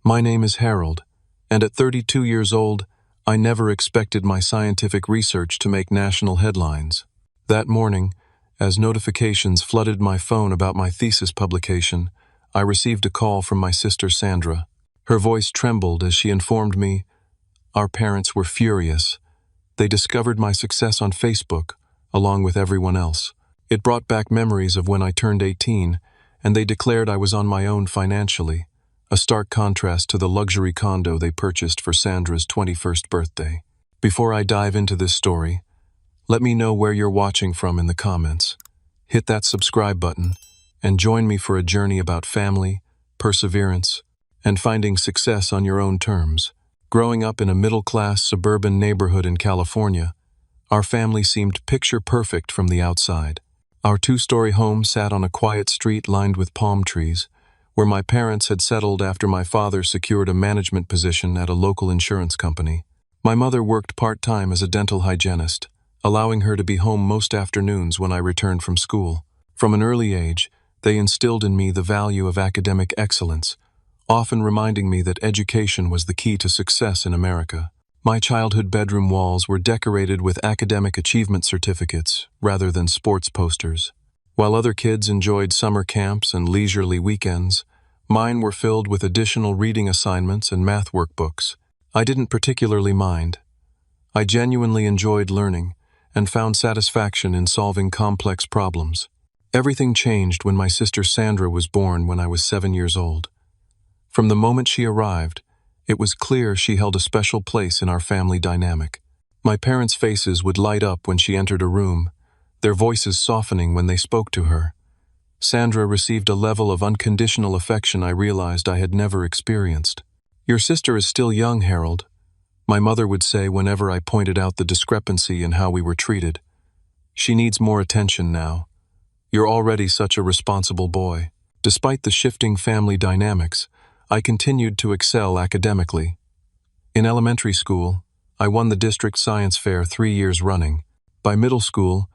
My name is Harold, and at 32 years old, I never expected my scientific research to make national headlines. That morning, as notifications flooded my phone about my thesis publication, I received a call from my sister Sandra. Her voice trembled as she informed me, "Our parents were furious. They discovered my success on Facebook, along with everyone else. It brought back memories of when I turned 18, and they declared I was on my own financially, a stark contrast to the luxury condo they purchased for Sandra's 21st birthday." Before I dive into this story, let me know where you're watching from in the comments. Hit that subscribe button and join me for a journey about family, perseverance, and finding success on your own terms. Growing up in a middle-class suburban neighborhood in California, our family seemed picture-perfect from the outside. Our two-story home sat on a quiet street lined with palm trees, where my parents had settled after my father secured a management position at a local insurance company. My mother worked part-time as a dental hygienist, allowing her to be home most afternoons when I returned from school. From an early age, they instilled in me the value of academic excellence, often reminding me that education was the key to success in America. My childhood bedroom walls were decorated with academic achievement certificates rather than sports posters. While other kids enjoyed summer camps and leisurely weekends, mine were filled with additional reading assignments and math workbooks. I didn't particularly mind. I genuinely enjoyed learning and found satisfaction in solving complex problems. Everything changed when my sister Sandra was born when I was 7 years old. From the moment she arrived, it was clear she held a special place in our family dynamic. My parents' faces would light up when she entered a room, their voices softening when they spoke to her. Sandra received a level of unconditional affection I realized I had never experienced. "Your sister is still young, Harold," my mother would say whenever I pointed out the discrepancy in how we were treated. "She needs more attention now. You're already such a responsible boy." Despite the shifting family dynamics, I continued to excel academically. In elementary school, I won the district science fair 3 years running. By middle school,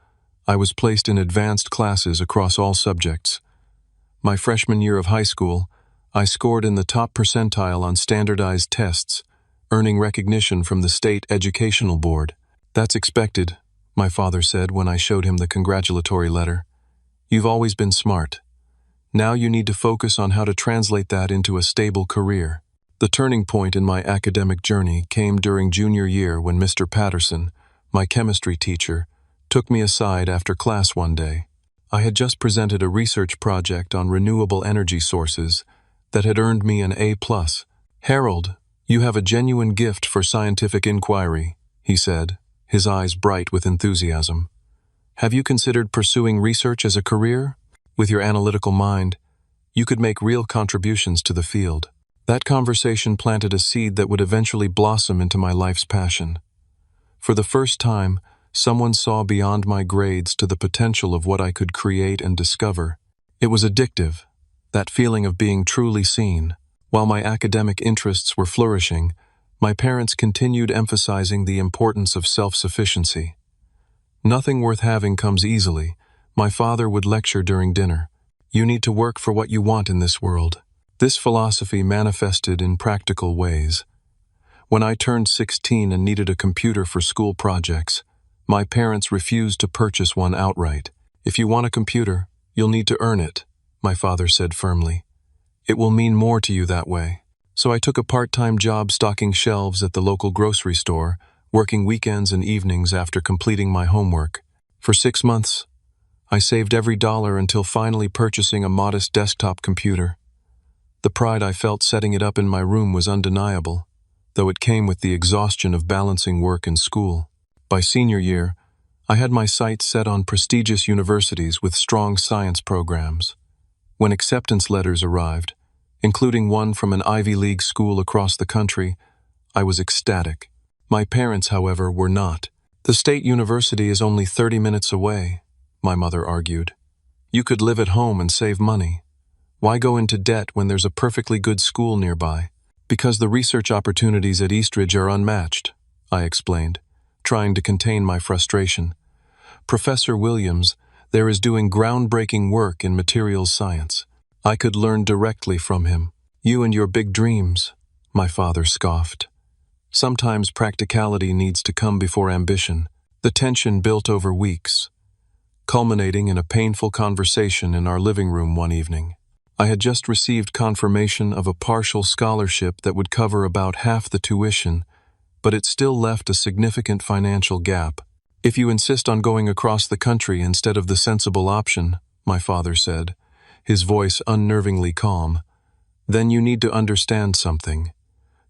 I was placed in advanced classes across all subjects. My freshman year of high school, I scored in the top percentile on standardized tests, earning recognition from the state educational board. "That's expected," my father said when I showed him the congratulatory letter. "You've always been smart. Now you need to focus on how to translate that into a stable career." The turning point in my academic journey came during junior year when Mr. Patterson, my chemistry teacher, took me aside after class one day. I had just presented a research project on renewable energy sources that had earned me an A+. "Harold, you have a genuine gift for scientific inquiry," he said, his eyes bright with enthusiasm. "Have you considered pursuing research as a career? With your analytical mind, you could make real contributions to the field." That conversation planted a seed that would eventually blossom into my life's passion. For the first time, someone saw beyond my grades to the potential of what I could create and discover. It was addictive, that feeling of being truly seen. While my academic interests were flourishing, my parents continued emphasizing the importance of self-sufficiency. "Nothing worth having comes easily," my father would lecture during dinner. "You need to work for what you want in this world." This philosophy manifested in practical ways. When I turned 16 and needed a computer for school projects, my parents refused to purchase one outright. "If you want a computer, you'll need to earn it," my father said firmly. "It will mean more to you that way." So I took a part-time job stocking shelves at the local grocery store, working weekends and evenings after completing my homework. For 6 months, I saved every dollar until finally purchasing a modest desktop computer. The pride I felt setting it up in my room was undeniable, though it came with the exhaustion of balancing work and school. By senior year, I had my sights set on prestigious universities with strong science programs. When acceptance letters arrived, including one from an Ivy League school across the country, I was ecstatic. My parents, however, were not. "The state university is only 30 minutes away," my mother argued. "You could live at home and save money. Why go into debt when there's a perfectly good school nearby?" "Because the research opportunities at Eastridge are unmatched," I explained, trying to contain my frustration. "Professor Williams there is doing groundbreaking work in materials science. I could learn directly from him." "You and your big dreams," my father scoffed. Sometimes practicality needs to come before ambition. The tension built over weeks, culminating in a painful conversation in our living room one evening. I had just received confirmation of a partial scholarship that would cover about half the tuition, but it still left a significant financial gap. "If you insist on going across the country instead of the sensible option," my father said, his voice unnervingly calm, "then you need to understand something.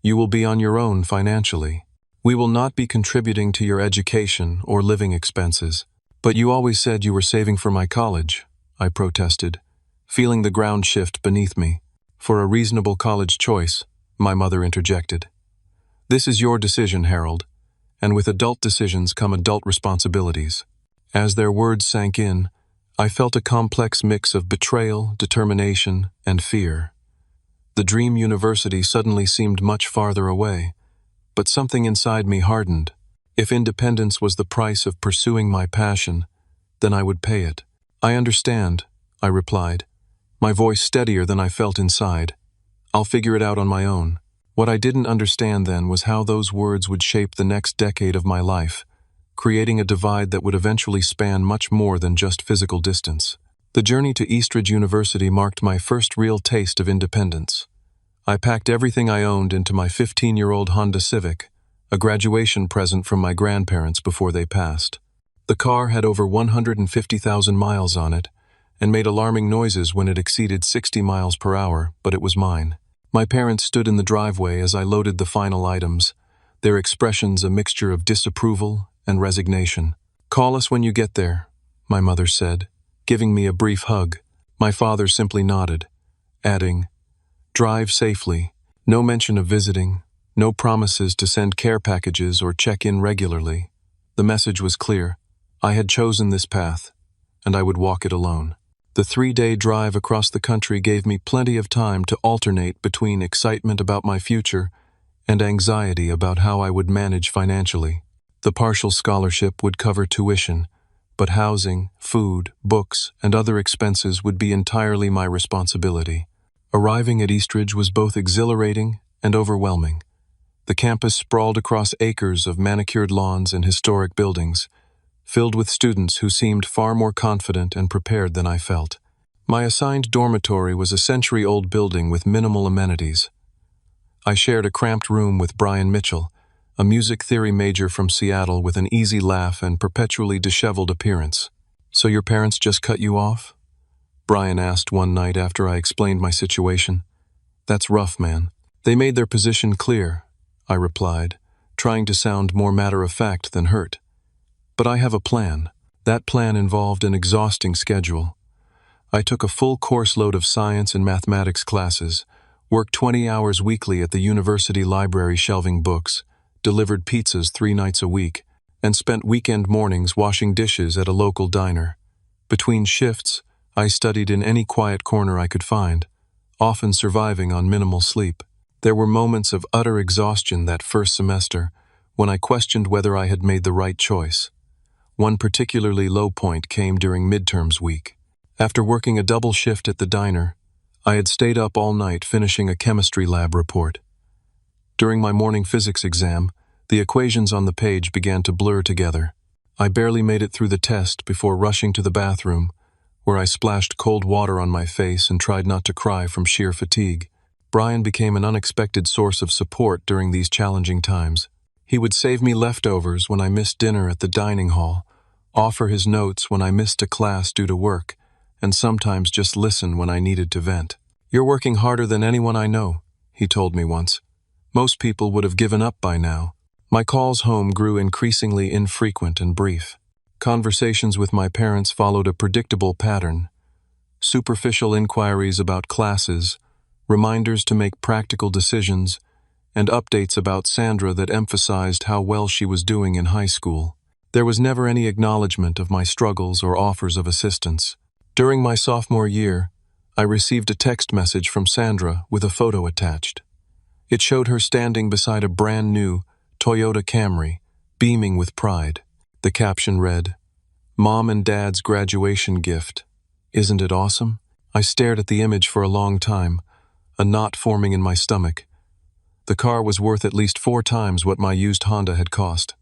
You will be on your own financially. We will not be contributing to your education or living expenses." "But you always said you were saving for my college," I protested, feeling the ground shift beneath me. "For a reasonable college choice," my mother interjected. "This is your decision, Harold, and with adult decisions come adult responsibilities." As their words sank in, I felt a complex mix of betrayal, determination, and fear. The dream university suddenly seemed much farther away, but something inside me hardened. If independence was the price of pursuing my passion, then I would pay it. "I understand," I replied, my voice steadier than I felt inside. "I'll figure it out on my own." What I didn't understand then was how those words would shape the next decade of my life, creating a divide that would eventually span much more than just physical distance. The journey to Eastridge University marked my first real taste of independence. I packed everything I owned into my 15-year-old Honda Civic, a graduation present from my grandparents before they passed. The car had over 150,000 miles on it and made alarming noises when it exceeded 60 miles per hour, but it was mine. My parents stood in the driveway as I loaded the final items, their expressions a mixture of disapproval and resignation. "Call us when you get there," my mother said, giving me a brief hug. My father simply nodded, adding, "Drive safely." No mention of visiting, no promises to send care packages or check in regularly. The message was clear. I had chosen this path, and I would walk it alone. The 3-day drive across the country gave me plenty of time to alternate between excitement about my future and anxiety about how I would manage financially. The partial scholarship would cover tuition, but housing, food, books, and other expenses would be entirely my responsibility. Arriving at Eastridge was both exhilarating and overwhelming. The campus sprawled across acres of manicured lawns and historic buildings, filled with students who seemed far more confident and prepared than I felt. My assigned dormitory was a century-old building with minimal amenities. I shared a cramped room with Brian Mitchell, a music theory major from Seattle with an easy laugh and perpetually disheveled appearance. "So your parents just cut you off?" Brian asked one night after I explained my situation. "That's rough, man." "They made their position clear," I replied, trying to sound more matter-of-fact than hurt. "But I have a plan." That plan involved an exhausting schedule. I took a full course load of science and mathematics classes, worked 20 hours weekly at the university library shelving books, delivered pizzas 3 nights a week, and spent weekend mornings washing dishes at a local diner. Between shifts, I studied in any quiet corner I could find, often surviving on minimal sleep. There were moments of utter exhaustion that first semester, when I questioned whether I had made the right choice. One particularly low point came during midterms week. After working a double shift at the diner, I had stayed up all night finishing a chemistry lab report. During my morning physics exam, the equations on the page began to blur together. I barely made it through the test before rushing to the bathroom, where I splashed cold water on my face and tried not to cry from sheer fatigue. Brian became an unexpected source of support during these challenging times. He would save me leftovers when I missed dinner at the dining hall, offer his notes when I missed a class due to work, and sometimes just listen when I needed to vent. "You're working harder than anyone I know," he told me once. "Most people would have given up by now." My calls home grew increasingly infrequent and brief. Conversations with my parents followed a predictable pattern. Superficial inquiries about classes, reminders to make practical decisions, and updates about Sandra that emphasized how well she was doing in high school. There was never any acknowledgement of my struggles or offers of assistance. During my sophomore year, I received a text message from Sandra with a photo attached. It showed her standing beside a brand-new Toyota Camry, beaming with pride. The caption read, "Mom and Dad's graduation gift. Isn't it awesome?" I stared at the image for a long time, a knot forming in my stomach. The car was worth at least 4 times what my used Honda had cost.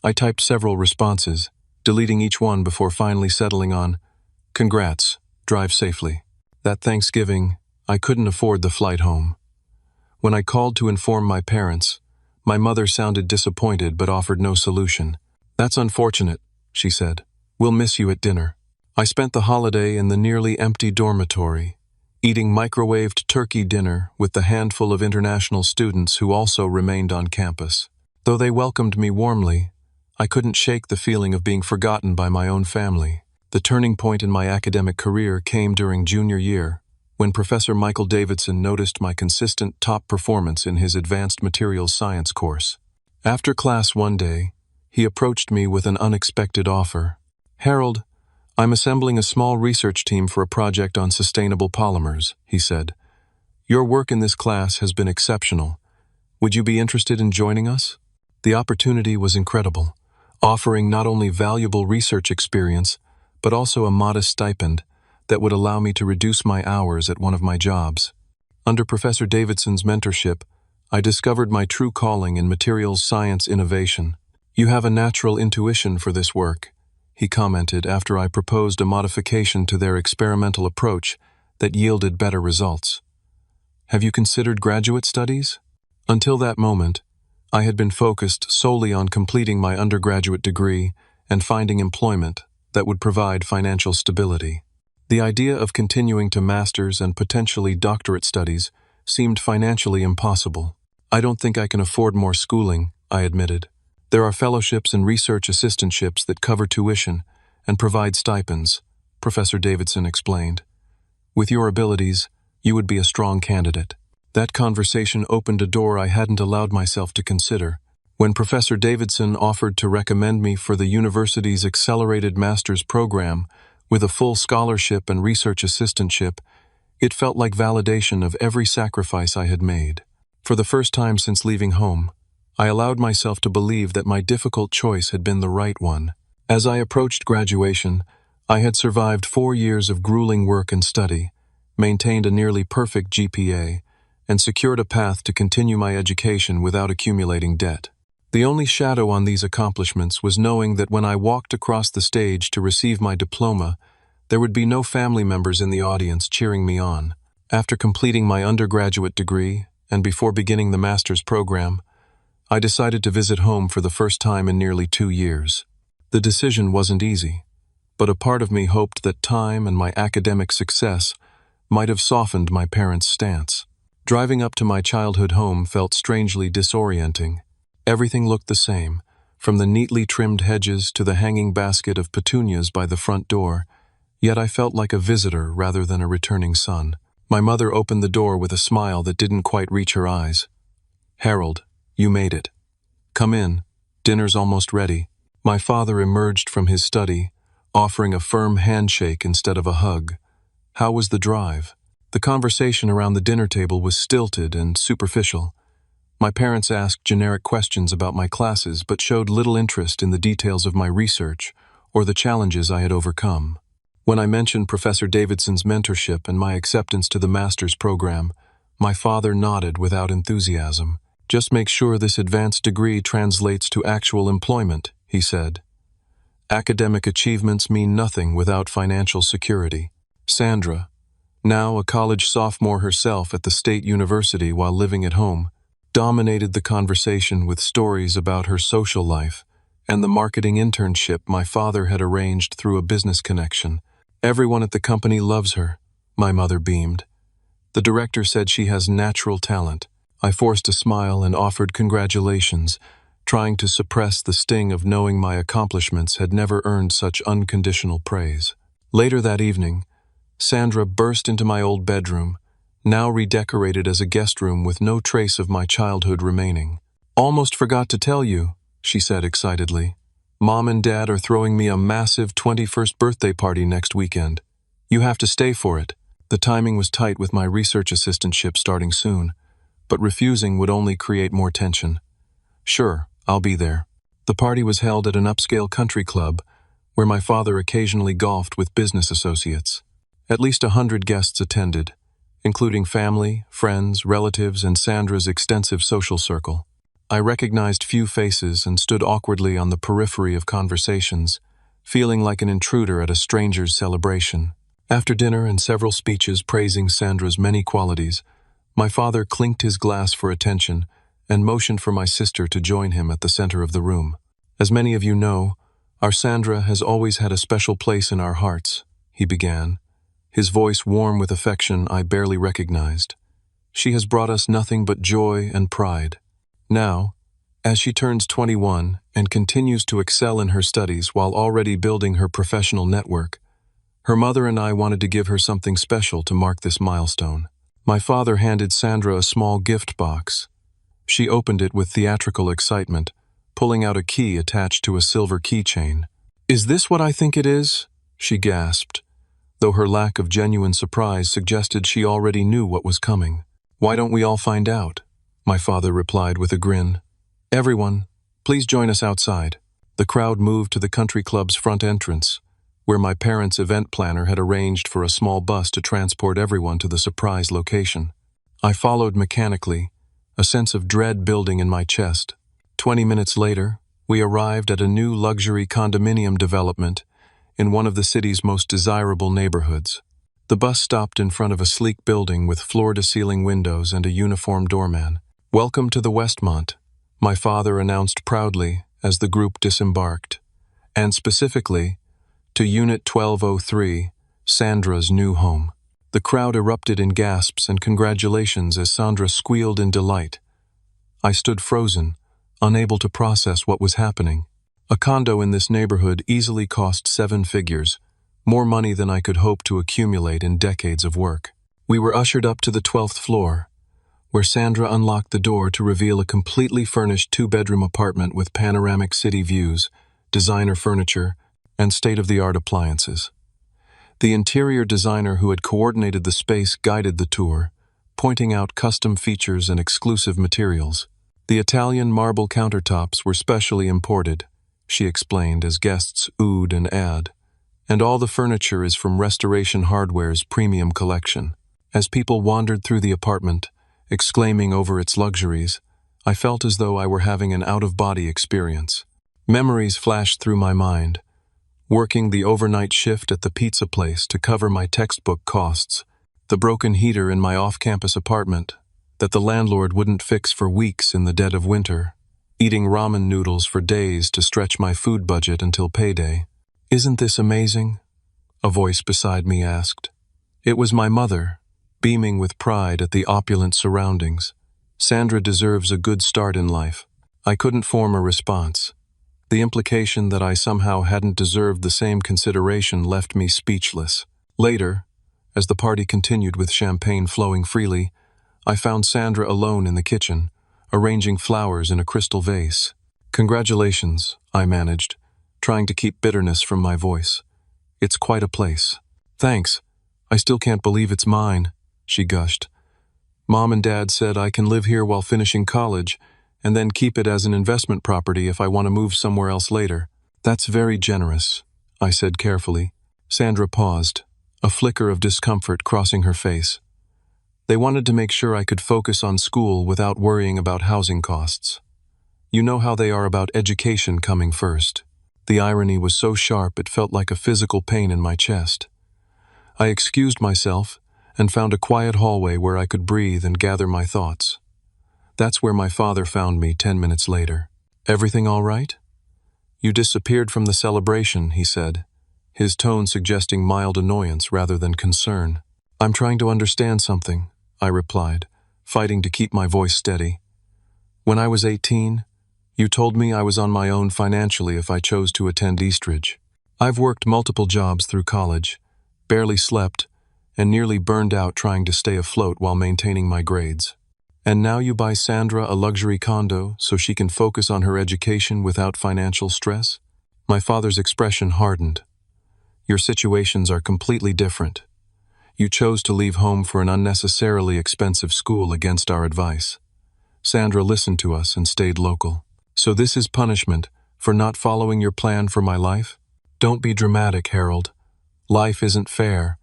I typed several responses, deleting each one before finally settling on, "Congrats, drive safely." That Thanksgiving, I couldn't afford the flight home. When I called to inform my parents, my mother sounded disappointed but offered no solution. "That's unfortunate," she said. "We'll miss you at dinner." I spent the holiday in the nearly empty dormitory, eating microwaved turkey dinner with the handful of international students who also remained on campus. Though they welcomed me warmly, I couldn't shake the feeling of being forgotten by my own family. The turning point in my academic career came during junior year, when Professor Michael Davidson noticed my consistent top performance in his advanced materials science course. After class one day, he approached me with an unexpected offer. "Harold, I'm assembling a small research team for a project on sustainable polymers," he said. "Your work in this class has been exceptional. Would you be interested in joining us?" The opportunity was incredible, offering not only valuable research experience, but also a modest stipend that would allow me to reduce my hours at one of my jobs. Under Professor Davidson's mentorship, I discovered my true calling in materials science innovation. "You have a natural intuition for this work," he commented after I proposed a modification to their experimental approach that yielded better results. "Have you considered graduate studies?" Until that moment, I had been focused solely on completing my undergraduate degree and finding employment that would provide financial stability. The idea of continuing to master's and potentially doctorate studies seemed financially impossible. "I don't think I can afford more schooling," I admitted. "There are fellowships and research assistantships that cover tuition and provide stipends," Professor Davidson explained. "With your abilities, you would be a strong candidate." That conversation opened a door I hadn't allowed myself to consider. When Professor Davidson offered to recommend me for the university's accelerated master's program with a full scholarship and research assistantship, it felt like validation of every sacrifice I had made. For the first time since leaving home, I allowed myself to believe that my difficult choice had been the right one. As I approached graduation, I had survived 4 years of grueling work and study, maintained a nearly perfect GPA, and secured a path to continue my education without accumulating debt. The only shadow on these accomplishments was knowing that when I walked across the stage to receive my diploma, there would be no family members in the audience cheering me on. After completing my undergraduate degree, and before beginning the master's program, I decided to visit home for the first time in nearly 2 years. The decision wasn't easy, but a part of me hoped that time and my academic success might have softened my parents' stance. Driving up to my childhood home felt strangely disorienting. Everything looked the same, from the neatly trimmed hedges to the hanging basket of petunias by the front door, yet I felt like a visitor rather than a returning son. My mother opened the door with a smile that didn't quite reach her eyes. "Harold, you made it. Come in, dinner's almost ready." My father emerged from his study, offering a firm handshake instead of a hug. "How was the drive?" The conversation around the dinner table was stilted and superficial. My parents asked generic questions about my classes but showed little interest in the details of my research or the challenges I had overcome. When I mentioned Professor Davidson's mentorship and my acceptance to the master's program, my father nodded without enthusiasm. "Just make sure this advanced degree translates to actual employment," he said. "Academic achievements mean nothing without financial security." Sandra, now a college sophomore herself at the state university while living at home, dominated the conversation with stories about her social life and the marketing internship my father had arranged through a business connection. "Everyone at the company loves her," my mother beamed. "The director said she has natural talent." I forced a smile and offered congratulations, trying to suppress the sting of knowing my accomplishments had never earned such unconditional praise. Later that evening, Sandra burst into my old bedroom, now redecorated as a guest room with no trace of my childhood remaining. "Almost forgot to tell you," she said excitedly. "Mom and Dad are throwing me a massive 21st birthday party next weekend. You have to stay for it." The timing was tight with my research assistantship starting soon, but refusing would only create more tension. "Sure, I'll be there." The party was held at an upscale country club where my father occasionally golfed with business associates. At least 100 guests attended, including family, friends, relatives, and Sandra's extensive social circle. I recognized few faces and stood awkwardly on the periphery of conversations, feeling like an intruder at a stranger's celebration. After dinner and several speeches praising Sandra's many qualities, my father clinked his glass for attention and motioned for my sister to join him at the center of the room. As many of you know, our Sandra has always had a special place in our hearts, he began, his voice warm with affection I barely recognized. She has brought us nothing but joy and pride. Now, as she turns 21 and continues to excel in her studies while already building her professional network, her mother and I wanted to give her something special to mark this milestone. My father handed Sandra a small gift box. She opened it with theatrical excitement, pulling out a key attached to a silver keychain. "Is this what I think it is?" she gasped, though her lack of genuine surprise suggested she already knew what was coming. "Why don't we all find out?" my father replied with a grin. "Everyone, please join us outside." The crowd moved to the country club's front entrance, where my parents' event planner had arranged for a small bus to transport everyone to the surprise location. I followed mechanically, a sense of dread building in my chest. 20 minutes later, we arrived at a new luxury condominium development in one of the city's most desirable neighborhoods. The bus stopped in front of a sleek building with floor-to-ceiling windows and a uniformed doorman. "Welcome to the Westmont," my father announced proudly as the group disembarked, and specifically, to Unit 1203, Sandra's new home. The crowd erupted in gasps and congratulations as Sandra squealed in delight. I stood frozen, unable to process what was happening. A condo in this neighborhood easily cost 7 figures, more money than I could hope to accumulate in decades of work. We were ushered up to the 12th floor, where Sandra unlocked the door to reveal a completely furnished 2-bedroom apartment with panoramic city views, designer furniture, and state-of-the-art appliances. The interior designer who had coordinated the space guided the tour, pointing out custom features and exclusive materials. The Italian marble countertops were specially imported, she explained as guests oohed and ahed, and all the furniture is from Restoration Hardware's premium collection. As people wandered through the apartment, exclaiming over its luxuries, I felt as though I were having an out-of-body experience. Memories flashed through my mind, working the overnight shift at the pizza place to cover my textbook costs, the broken heater in my off-campus apartment that the landlord wouldn't fix for weeks in the dead of winter, eating ramen noodles for days to stretch my food budget until payday. "Isn't this amazing?" a voice beside me asked. It was my mother, beaming with pride at the opulent surroundings. Sandra deserves a good start in life. I couldn't form a response. The implication that I somehow hadn't deserved the same consideration left me speechless. Later, as the party continued with champagne flowing freely, I found Sandra alone in the kitchen, arranging flowers in a crystal vase. "Congratulations," I managed, trying to keep bitterness from my voice. "It's quite a place." "Thanks. I still can't believe it's mine," she gushed. "Mom and Dad said I can live here while finishing college, and then keep it as an investment property if I want to move somewhere else later." "That's very generous," I said carefully. Sandra paused, a flicker of discomfort crossing her face. "They wanted to make sure I could focus on school without worrying about housing costs. You know how they are about education coming first." The irony was so sharp it felt like a physical pain in my chest. I excused myself and found a quiet hallway where I could breathe and gather my thoughts. That's where my father found me 10 minutes later. "Everything all right?" "You disappeared from the celebration," he said, his tone suggesting mild annoyance rather than concern. "I'm trying to understand something," I replied, fighting to keep my voice steady. "When I was 18, you told me I was on my own financially if I chose to attend Eastridge. I've worked multiple jobs through college, barely slept, and nearly burned out trying to stay afloat while maintaining my grades. And now you buy Sandra a luxury condo so she can focus on her education without financial stress?" My father's expression hardened. "Your situations are completely different. You chose to leave home for an unnecessarily expensive school against our advice. Sandra listened to us and stayed local. So this is punishment for not following your plan for my life? Don't be dramatic, Harold. Life isn't fair.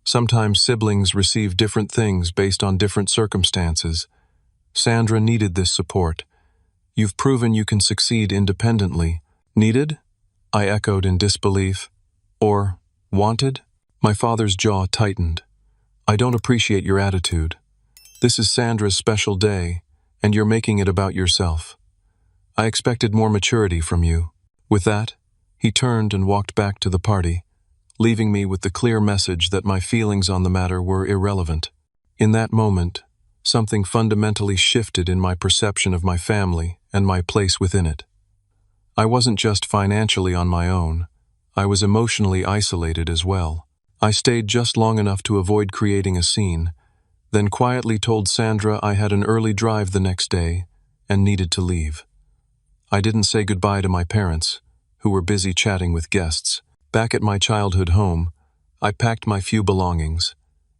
Sometimes siblings receive different things based on different circumstances. Sandra needed this support. You've proven you can succeed independently. Needed? I echoed in disbelief. Or wanted? My father's jaw tightened. I don't appreciate your attitude. This is Sandra's special day, and you're making it about yourself. I expected more maturity from you. With that, he turned and walked back to the party, leaving me with the clear message that my feelings on the matter were irrelevant. In that moment, something fundamentally shifted in my perception of my family and my place within it. I wasn't just financially on my own, I was emotionally isolated as well. I stayed just long enough to avoid creating a scene, then quietly told Sandra I had an early drive the next day and needed to leave. I didn't say goodbye to my parents, who were busy chatting with guests. Back at my childhood home, I packed my few belongings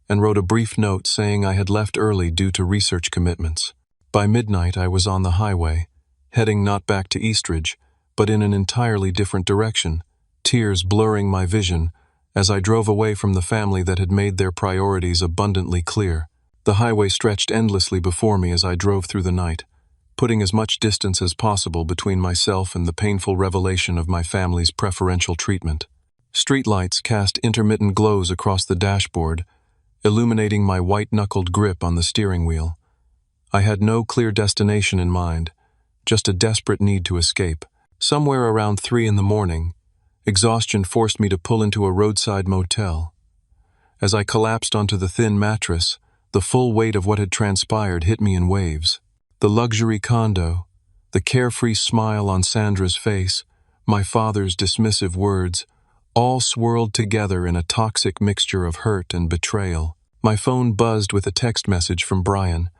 and wrote a brief note saying I had left early due to research commitments. By midnight, I was on the highway, heading not back to Eastridge, but in an entirely different direction, tears blurring my vision as I drove away from the family that had made their priorities abundantly clear. The highway stretched endlessly before me as I drove through the night, putting as much distance as possible between myself and the painful revelation of my family's preferential treatment. Streetlights cast intermittent glows across the dashboard, illuminating my white-knuckled grip on the steering wheel. I had no clear destination in mind, just a desperate need to escape. Somewhere around 3 a.m, exhaustion forced me to pull into a roadside motel. As I collapsed onto the thin mattress, the full weight of what had transpired hit me in waves. The luxury condo, the carefree smile on Sandra's face, my father's dismissive words, all swirled together in a toxic mixture of hurt and betrayal. My phone buzzed with a text message from Brian,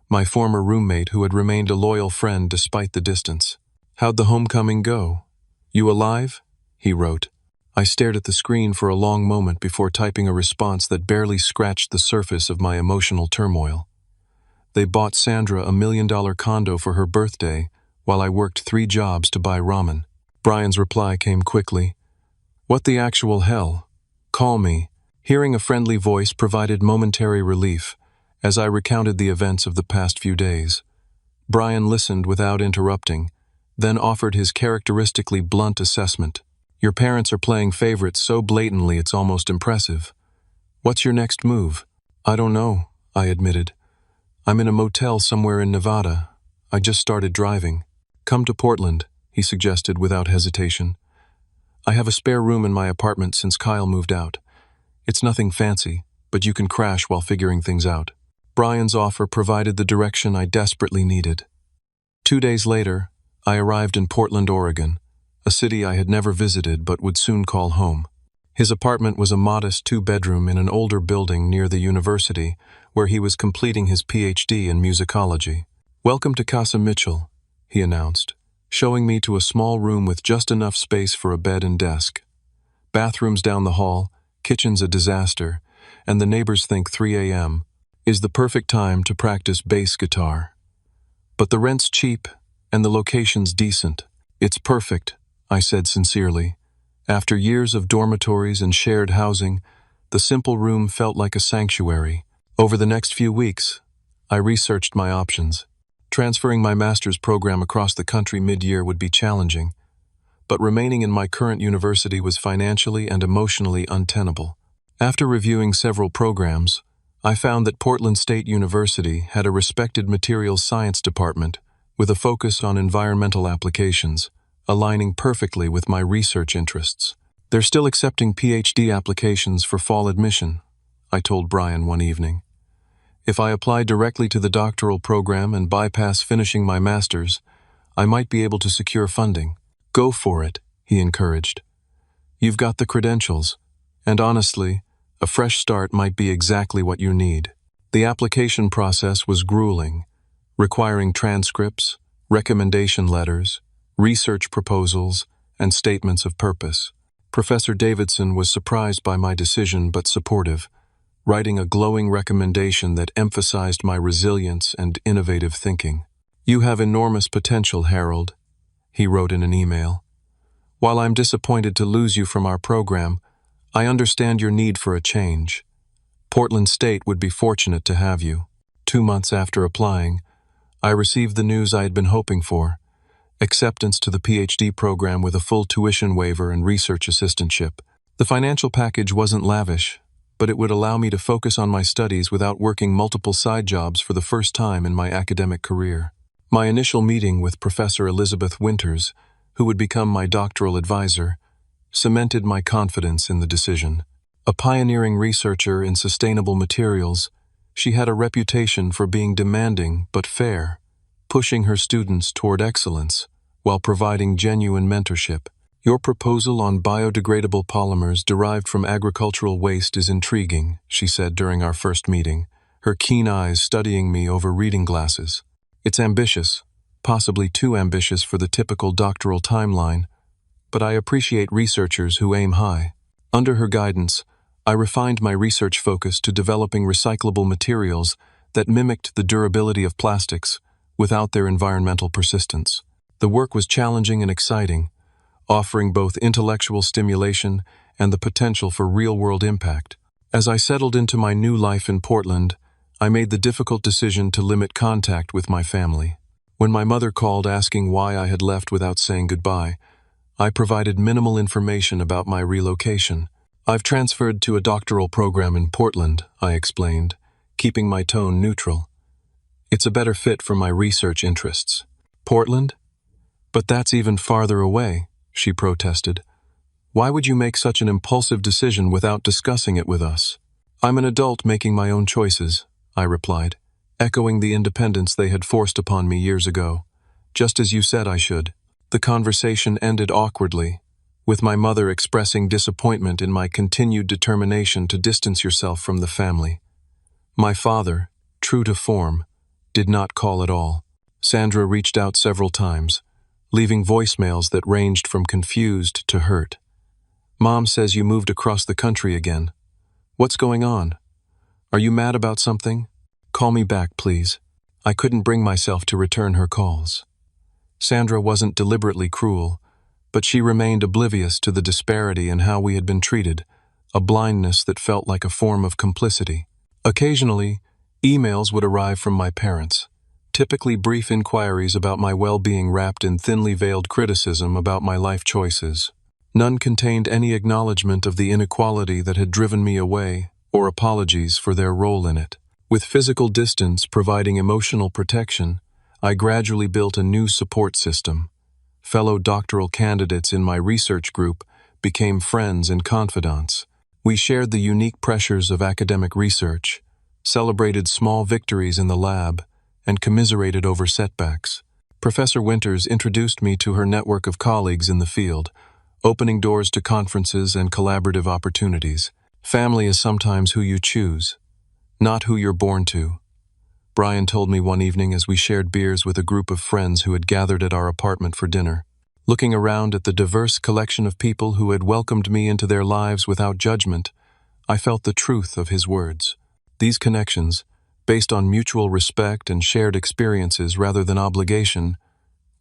my former roommate who had remained a loyal friend despite the distance. "How'd the homecoming go? You alive?" he wrote. I stared at the screen for a long moment before typing a response that barely scratched the surface of my emotional turmoil. They bought Sandra a $1 million condo for her birthday while I worked 3 jobs to buy ramen. Brian's reply came quickly. "What the actual hell? Call me." Hearing a friendly voice provided momentary relief as I recounted the events of the past few days. Brian listened without interrupting, then offered his characteristically blunt assessment. "Your parents are playing favorites so blatantly it's almost impressive. What's your next move?" "I don't know," I admitted. "I'm in a motel somewhere in Nevada. I just started driving." "Come to Portland," he suggested without hesitation. "I have a spare room in my apartment since Kyle moved out. It's nothing fancy, but you can crash while figuring things out." Brian's offer provided the direction I desperately needed. 2 days later, I arrived in Portland, Oregon, a city I had never visited but would soon call home. His apartment was a modest 2-bedroom in an older building near the university, where he was completing his PhD in musicology. "Welcome to Casa Mitchell," he announced, showing me to a small room with just enough space for a bed and desk. Bathrooms down the hall, kitchen's a disaster, and the neighbors think 3 a.m. is the perfect time to practice bass guitar. But the rent's cheap, and the location's decent. "It's perfect," I said sincerely. After years of dormitories and shared housing, the simple room felt like a sanctuary. Over the next few weeks, I researched my options. Transferring my master's program across the country mid-year would be challenging, but remaining in my current university was financially and emotionally untenable. After reviewing several programs, I found that Portland State University had a respected materials science department with a focus on environmental applications, aligning perfectly with my research interests. "They're still accepting PhD applications for fall admission," I told Brian one evening. "If I apply directly to the doctoral program and bypass finishing my master's, I might be able to secure funding." "Go for it," he encouraged. "You've got the credentials, and honestly, a fresh start might be exactly what you need." The application process was grueling, requiring transcripts, recommendation letters, research proposals, and statements of purpose. Professor Davidson was surprised by my decision but supportive, writing a glowing recommendation that emphasized my resilience and innovative thinking. "You have enormous potential, Harold," he wrote in an email. "While I'm disappointed to lose you from our program, I understand your need for a change. Portland State would be fortunate to have you. 2 months after applying, I received the news I had been hoping for: acceptance to the PhD program with a full tuition waiver and research assistantship. The financial package wasn't lavish, but it would allow me to focus on my studies without working multiple side jobs for the first time in my academic career. My initial meeting with Professor Elizabeth Winters, who would become my doctoral advisor, cemented my confidence in the decision. A pioneering researcher in sustainable materials, she had a reputation for being demanding but fair, pushing her students toward excellence while providing genuine mentorship. Your proposal on biodegradable polymers derived from agricultural waste is intriguing, she said during our first meeting, her keen eyes studying me over reading glasses. It's ambitious, possibly too ambitious for the typical doctoral timeline, but I appreciate researchers who aim high. Under her guidance, I refined my research focus to developing recyclable materials that mimicked the durability of plastics without their environmental persistence. The work was challenging and exciting, offering both intellectual stimulation and the potential for real-world impact. As I settled into my new life in Portland, I made the difficult decision to limit contact with my family. When my mother called asking why I had left without saying goodbye, I provided minimal information about my relocation. I've transferred to a doctoral program in Portland, I explained, keeping my tone neutral. It's a better fit for my research interests. Portland? But that's even farther away, she protested. Why would you make such an impulsive decision without discussing it with us? I'm an adult making my own choices, I replied, echoing the independence they had forced upon me years ago. Just as you said I should. The conversation ended awkwardly, with my mother expressing disappointment in my continued determination to distance yourself from the family. My father, true to form, did not call at all. Sandra reached out several times, leaving voicemails that ranged from confused to hurt. Mom says you moved across the country again. What's going on? Are you mad about something? Call me back, please. I couldn't bring myself to return her calls. Sandra wasn't deliberately cruel, but she remained oblivious to the disparity in how we had been treated, a blindness that felt like a form of complicity. Occasionally, emails would arrive from my parents, typically brief inquiries about my well-being wrapped in thinly veiled criticism about my life choices. None contained any acknowledgement of the inequality that had driven me away or apologies for their role in it. With physical distance providing emotional protection, I gradually built a new support system. Fellow doctoral candidates in my research group became friends and confidants. We shared the unique pressures of academic research, celebrated small victories in the lab, and commiserated over setbacks. Professor Winters introduced me to her network of colleagues in the field, opening doors to conferences and collaborative opportunities. Family is sometimes who you choose, not who you're born to. Brian told me one evening as we shared beers with a group of friends who had gathered at our apartment for dinner. Looking around at the diverse collection of people who had welcomed me into their lives without judgment, I felt the truth of his words. These connections, based on mutual respect and shared experiences rather than obligation,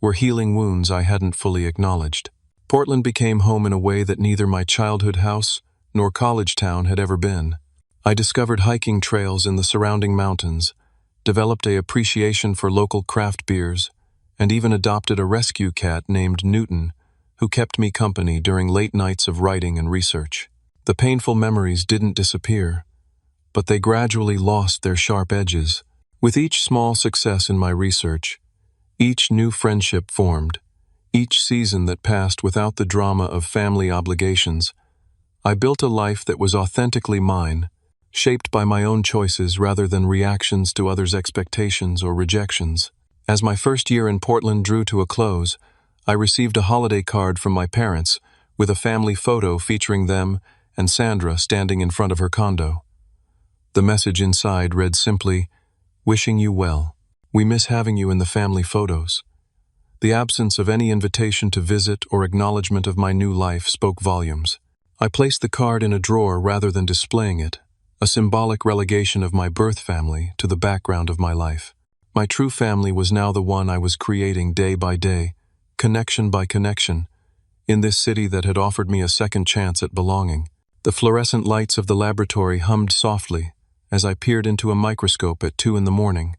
were healing wounds I hadn't fully acknowledged. Portland became home in a way that neither my childhood house nor college town had ever been. I discovered hiking trails in the surrounding mountains, developed an appreciation for local craft beers, and even adopted a rescue cat named Newton, who kept me company during late nights of writing and research. The painful memories didn't disappear, but they gradually lost their sharp edges. With each small success in my research, each new friendship formed, each season that passed without the drama of family obligations, I built a life that was authentically mine, shaped by my own choices rather than reactions to others' expectations or rejections. As my first year in Portland drew to a close, I received a holiday card from my parents with a family photo featuring them and Sandra standing in front of her condo. The message inside read simply, "Wishing you well. We miss having you in the family photos." The absence of any invitation to visit or acknowledgement of my new life spoke volumes. I placed the card in a drawer rather than displaying it, a symbolic relegation of my birth family to the background of my life. My true family was now the one I was creating day by day, connection by connection, in this city that had offered me a second chance at belonging. The fluorescent lights of the laboratory hummed softly, as I peered into a microscope at 2 in the morning,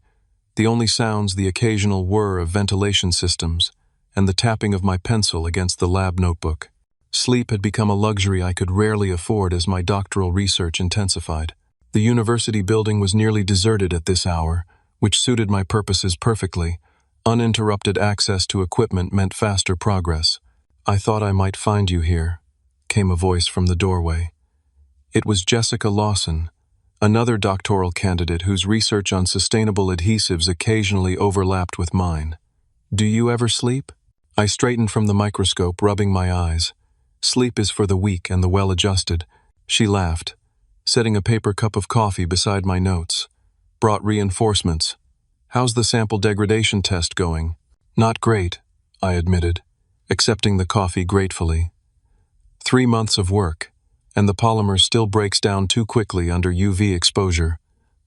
the only sounds the occasional whir of ventilation systems and the tapping of my pencil against the lab notebook. Sleep had become a luxury I could rarely afford as my doctoral research intensified. The university building was nearly deserted at this hour, which suited my purposes perfectly. Uninterrupted access to equipment meant faster progress. "I thought I might find you here," came a voice from the doorway. It was Jessica Lawson, another doctoral candidate whose research on sustainable adhesives occasionally overlapped with mine. "Do you ever sleep?" I straightened from the microscope, rubbing my eyes. "Sleep is for the weak and the well-adjusted." She laughed, setting a paper cup of coffee beside my notes. "Brought reinforcements. How's the sample degradation test going?" "Not great," I admitted, accepting the coffee gratefully. 3 months of work, and the polymer still breaks down too quickly under UV exposure.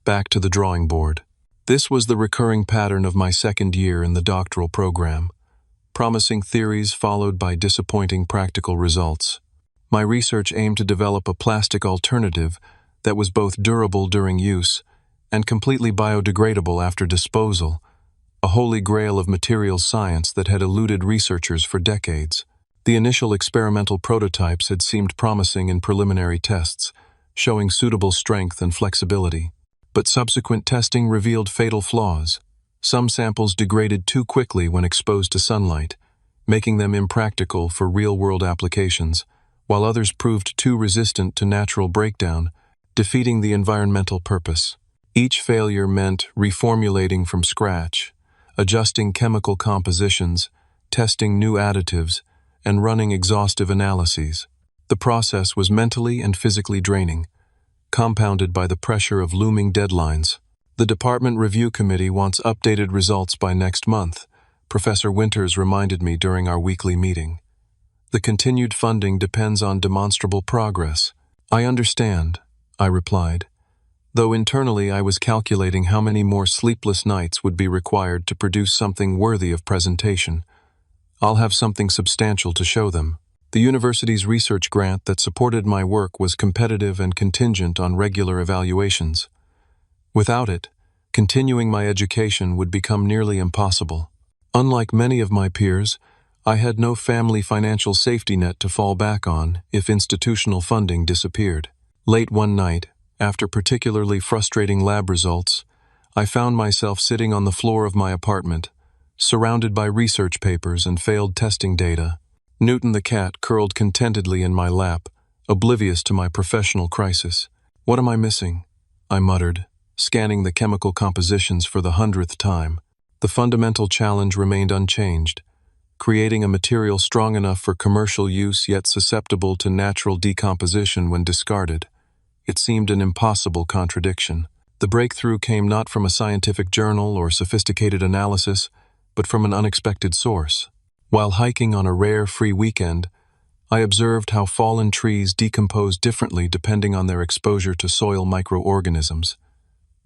Back to the drawing board. This was the recurring pattern of my second year in the doctoral program. Promising theories followed by disappointing practical results. My research aimed to develop a plastic alternative that was both durable during use and completely biodegradable after disposal, a holy grail of materials science that had eluded researchers for decades. The initial experimental prototypes had seemed promising in preliminary tests, showing suitable strength and flexibility. But subsequent testing revealed fatal flaws. Some samples degraded too quickly when exposed to sunlight, making them impractical for real-world applications, while others proved too resistant to natural breakdown, defeating the environmental purpose. Each failure meant reformulating from scratch, adjusting chemical compositions, testing new additives, and running exhaustive analyses. The process was mentally and physically draining, compounded by the pressure of looming deadlines. "The department review committee wants updated results by next month," Professor Winters reminded me during our weekly meeting. "The continued funding depends on demonstrable progress." "I understand," I replied, though internally I was calculating how many more sleepless nights would be required to produce something worthy of presentation. "I'll have something substantial to show them." The university's research grant that supported my work was competitive and contingent on regular evaluations. Without it, continuing my education would become nearly impossible. Unlike many of my peers, I had no family financial safety net to fall back on if institutional funding disappeared. Late one night, after particularly frustrating lab results, I found myself sitting on the floor of my apartment, surrounded by research papers and failed testing data. Newton the cat curled contentedly in my lap, oblivious to my professional crisis. "What am I missing?" I muttered, scanning the chemical compositions for the 100th time. The fundamental challenge remained unchanged, creating a material strong enough for commercial use yet susceptible to natural decomposition when discarded. It seemed an impossible contradiction. The breakthrough came not from a scientific journal or sophisticated analysis, but from an unexpected source. While hiking on a rare free weekend, I observed how fallen trees decompose differently depending on their exposure to soil microorganisms.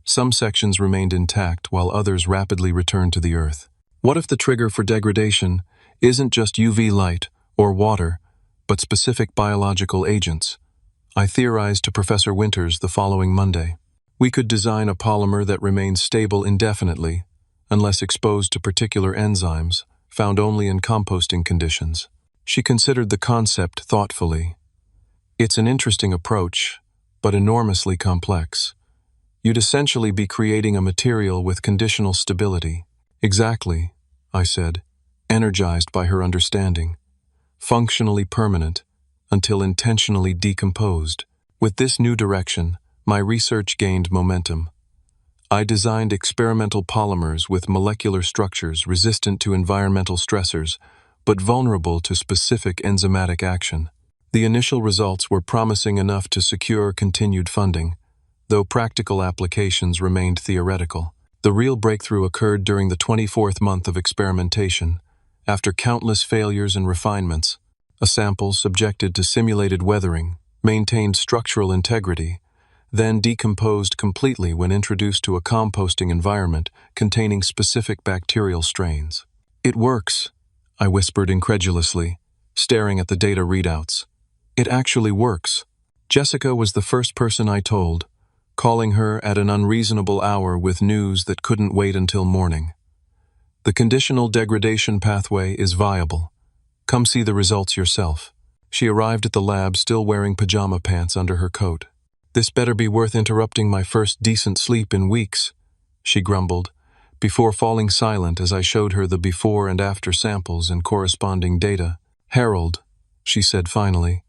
Some sections remained intact while others rapidly returned to the earth. What if the trigger for degradation isn't just UV light or water, but specific biological agents? I theorized to Professor Winters the following Monday. We could design a polymer that remains stable indefinitely, unless exposed to particular enzymes, found only in composting conditions. She considered the concept thoughtfully. "It's an interesting approach, but enormously complex. You'd essentially be creating a material with conditional stability." "Exactly," I said, energized by her understanding. "Functionally permanent, until intentionally decomposed." With this new direction, my research gained momentum. I designed experimental polymers with molecular structures resistant to environmental stressors, but vulnerable to specific enzymatic action. The initial results were promising enough to secure continued funding, though practical applications remained theoretical. The real breakthrough occurred during the 24th month of experimentation, after countless failures and refinements. A sample subjected to simulated weathering maintained structural integrity, then decomposed completely when introduced to a composting environment containing specific bacterial strains. "It works," I whispered incredulously, staring at the data readouts. "It actually works." Jessica was the first person I told, calling her at an unreasonable hour with news that couldn't wait until morning. The conditional degradation pathway is viable. Come see the results yourself. She arrived at the lab still wearing pajama pants under her coat. This better be worth interrupting my first decent sleep in weeks, she grumbled, before falling silent as I showed her the before and after samples and corresponding data. Harold, she said finally,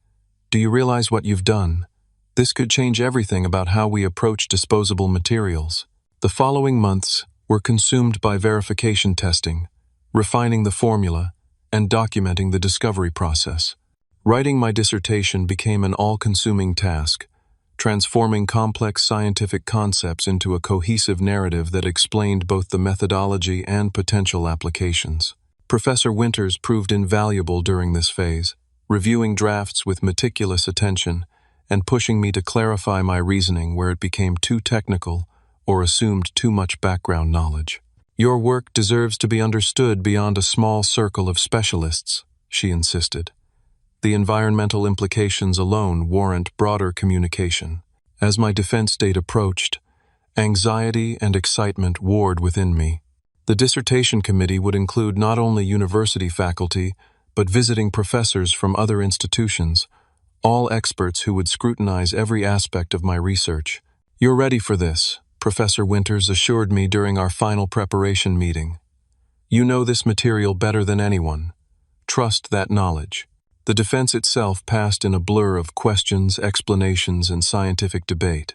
do you realize what you've done? This could change everything about how we approach disposable materials. The following months were consumed by verification testing, refining the formula, and documenting the discovery process. Writing my dissertation became an all-consuming task, transforming complex scientific concepts into a cohesive narrative that explained both the methodology and potential applications. Professor Winters proved invaluable during this phase, reviewing drafts with meticulous attention and pushing me to clarify my reasoning where it became too technical or assumed too much background knowledge. Your work deserves to be understood beyond a small circle of specialists, she insisted. The environmental implications alone warrant broader communication. As my defense date approached, anxiety and excitement warred within me. The dissertation committee would include not only university faculty, but visiting professors from other institutions, all experts who would scrutinize every aspect of my research. You're ready for this, Professor Winters assured me during our final preparation meeting. You know this material better than anyone. Trust that knowledge. The defense itself passed in a blur of questions, explanations, and scientific debate.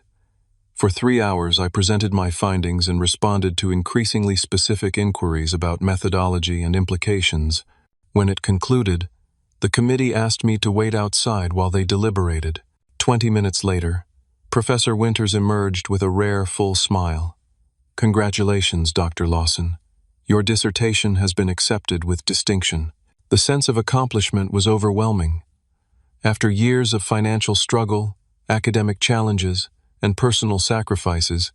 For 3 hours, I presented my findings and responded to increasingly specific inquiries about methodology and implications. When it concluded, the committee asked me to wait outside while they deliberated. 20 minutes later, Professor Winters emerged with a rare, full smile. Congratulations, Dr. Lawson. Your dissertation has been accepted with distinction. The sense of accomplishment was overwhelming. After years of financial struggle, academic challenges, and personal sacrifices,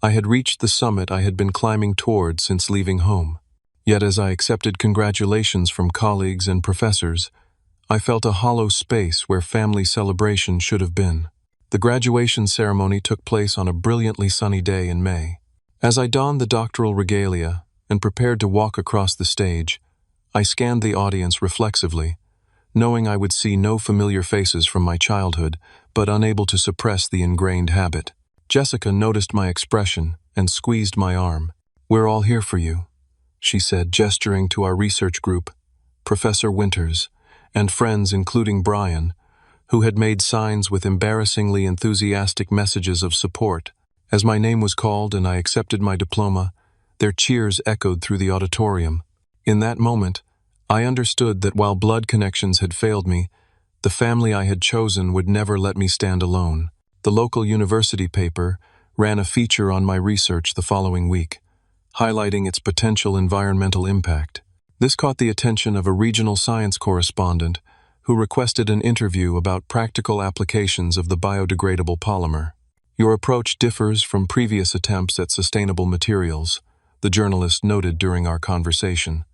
I had reached the summit I had been climbing toward since leaving home. Yet as I accepted congratulations from colleagues and professors, I felt a hollow space where family celebration should have been. The graduation ceremony took place on a brilliantly sunny day in May. As I donned the doctoral regalia and prepared to walk across the stage, I scanned the audience reflexively, knowing I would see no familiar faces from my childhood, but unable to suppress the ingrained habit. Jessica noticed my expression and squeezed my arm. We're all here for you, she said, gesturing to our research group, Professor Winters, and friends including Brian, who had made signs with embarrassingly enthusiastic messages of support. As my name was called and I accepted my diploma, their cheers echoed through the auditorium. In that moment, I understood that while blood connections had failed me, the family I had chosen would never let me stand alone. The local university paper ran a feature on my research the following week, highlighting its potential environmental impact. This caught the attention of a regional science correspondent who requested an interview about practical applications of the biodegradable polymer. Your approach differs from previous attempts at sustainable materials, the journalist noted during our conversation.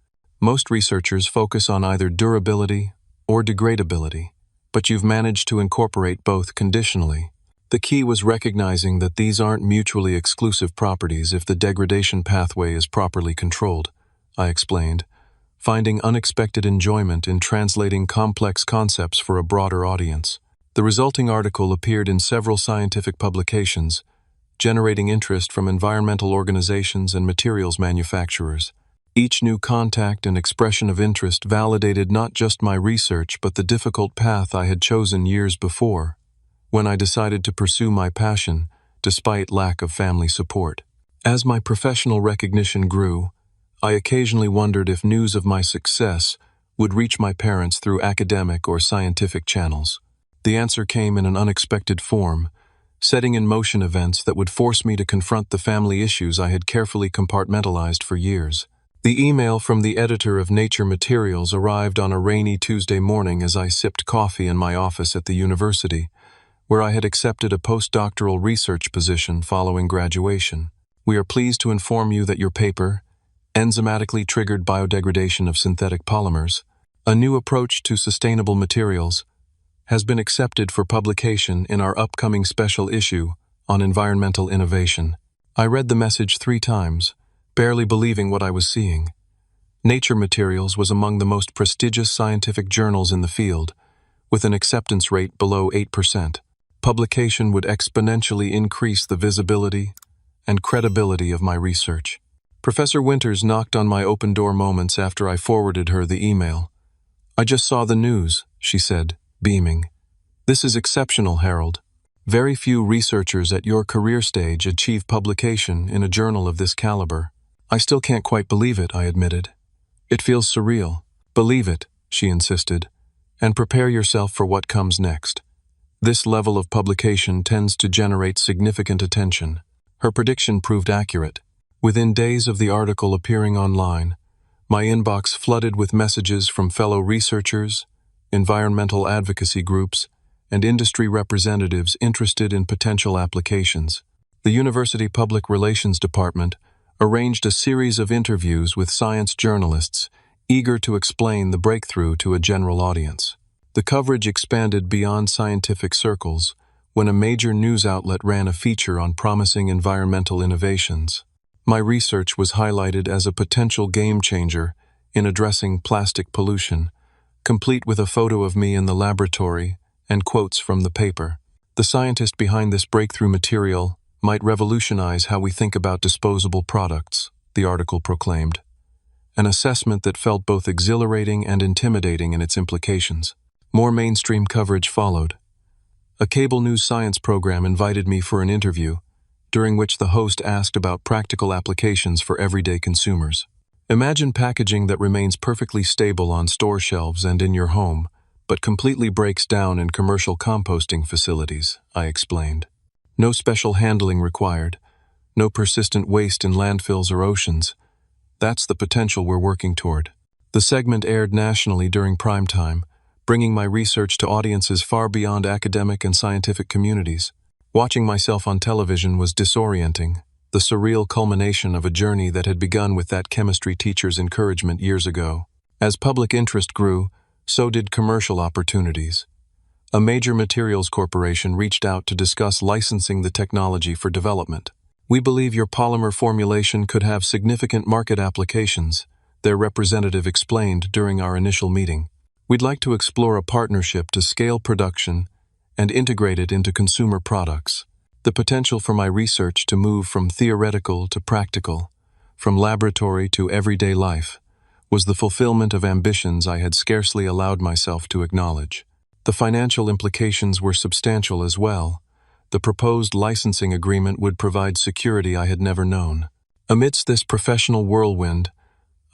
Most researchers focus on either durability or degradability, but you've managed to incorporate both conditionally. The key was recognizing that these aren't mutually exclusive properties if the degradation pathway is properly controlled, I explained, finding unexpected enjoyment in translating complex concepts for a broader audience. The resulting article appeared in several scientific publications, generating interest from environmental organizations and materials manufacturers. Each new contact and expression of interest validated not just my research but the difficult path I had chosen years before, when I decided to pursue my passion despite lack of family support. As my professional recognition grew, I occasionally wondered if news of my success would reach my parents through academic or scientific channels. The answer came in an unexpected form, setting in motion events that would force me to confront the family issues I had carefully compartmentalized for years. The email from the editor of Nature Materials arrived on a rainy Tuesday morning as I sipped coffee in my office at the university, where I had accepted a postdoctoral research position following graduation. We are pleased to inform you that your paper, Enzymatically Triggered Biodegradation of Synthetic Polymers, a New Approach to Sustainable Materials, has been accepted for publication in our upcoming special issue on environmental innovation. I read the message 3 times, barely believing what I was seeing. Nature Materials was among the most prestigious scientific journals in the field, with an acceptance rate below 8%. Publication would exponentially increase the visibility and credibility of my research. Professor Winters knocked on my open-door moments after I forwarded her the email. "I just saw the news," she said, beaming. "This is exceptional, Harold. Very few researchers at your career stage achieve publication in a journal of this caliber." "I still can't quite believe it," I admitted. "It feels surreal." "Believe it," she insisted, "and prepare yourself for what comes next. This level of publication tends to generate significant attention." Her prediction proved accurate. Within days of the article appearing online, my inbox flooded with messages from fellow researchers, environmental advocacy groups, and industry representatives interested in potential applications. The University Public Relations Department arranged a series of interviews with science journalists eager to explain the breakthrough to a general audience. The coverage expanded beyond scientific circles when a major news outlet ran a feature on promising environmental innovations. My research was highlighted as a potential game-changer in addressing plastic pollution, complete with a photo of me in the laboratory and quotes from the paper. "The scientist behind this breakthrough material might revolutionize how we think about disposable products," the article proclaimed. An assessment that felt both exhilarating and intimidating in its implications. More mainstream coverage followed. A cable news science program invited me for an interview, during which the host asked about practical applications for everyday consumers. "Imagine packaging that remains perfectly stable on store shelves and in your home, but completely breaks down in commercial composting facilities," I explained. "No special handling required, no persistent waste in landfills or oceans. That's the potential we're working toward." The segment aired nationally during prime time, bringing my research to audiences far beyond academic and scientific communities. Watching myself on television was disorienting, the surreal culmination of a journey that had begun with that chemistry teacher's encouragement years ago. As public interest grew, so did commercial opportunities. A major materials corporation reached out to discuss licensing the technology for development. "We believe your polymer formulation could have significant market applications," their representative explained during our initial meeting. "We'd like to explore a partnership to scale production and integrate it into consumer products." The potential for my research to move from theoretical to practical, from laboratory to everyday life, was the fulfillment of ambitions I had scarcely allowed myself to acknowledge. The financial implications were substantial as well. The proposed licensing agreement would provide security I had never known. Amidst this professional whirlwind,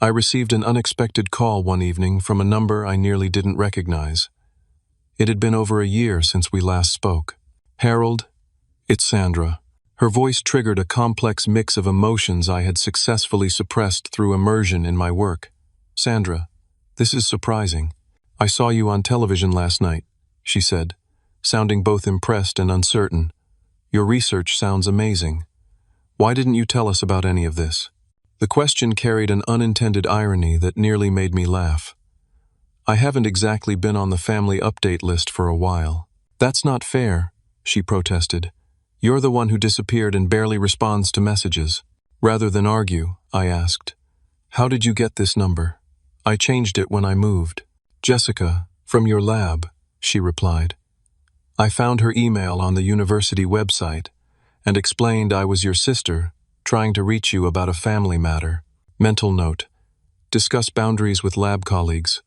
I received an unexpected call one evening from a number I nearly didn't recognize. It had been over a year since we last spoke. "Harold, it's Sandra." Her voice triggered a complex mix of emotions I had successfully suppressed through immersion in my work. "Sandra, this is surprising. I saw you on television last night," she said, sounding both impressed and uncertain. "Your research sounds amazing. Why didn't you tell us about any of this?" The question carried an unintended irony that nearly made me laugh. "I haven't exactly been on the family update list for a while." "That's not fair," she protested. "You're the one who disappeared and barely responds to messages." Rather than argue, I asked, "How did you get this number?" "I changed it when I moved." "Jessica, from your lab," she replied. "I found her email on the university website and explained I was your sister, trying to reach you about a family matter." Mental note: discuss boundaries with lab colleagues.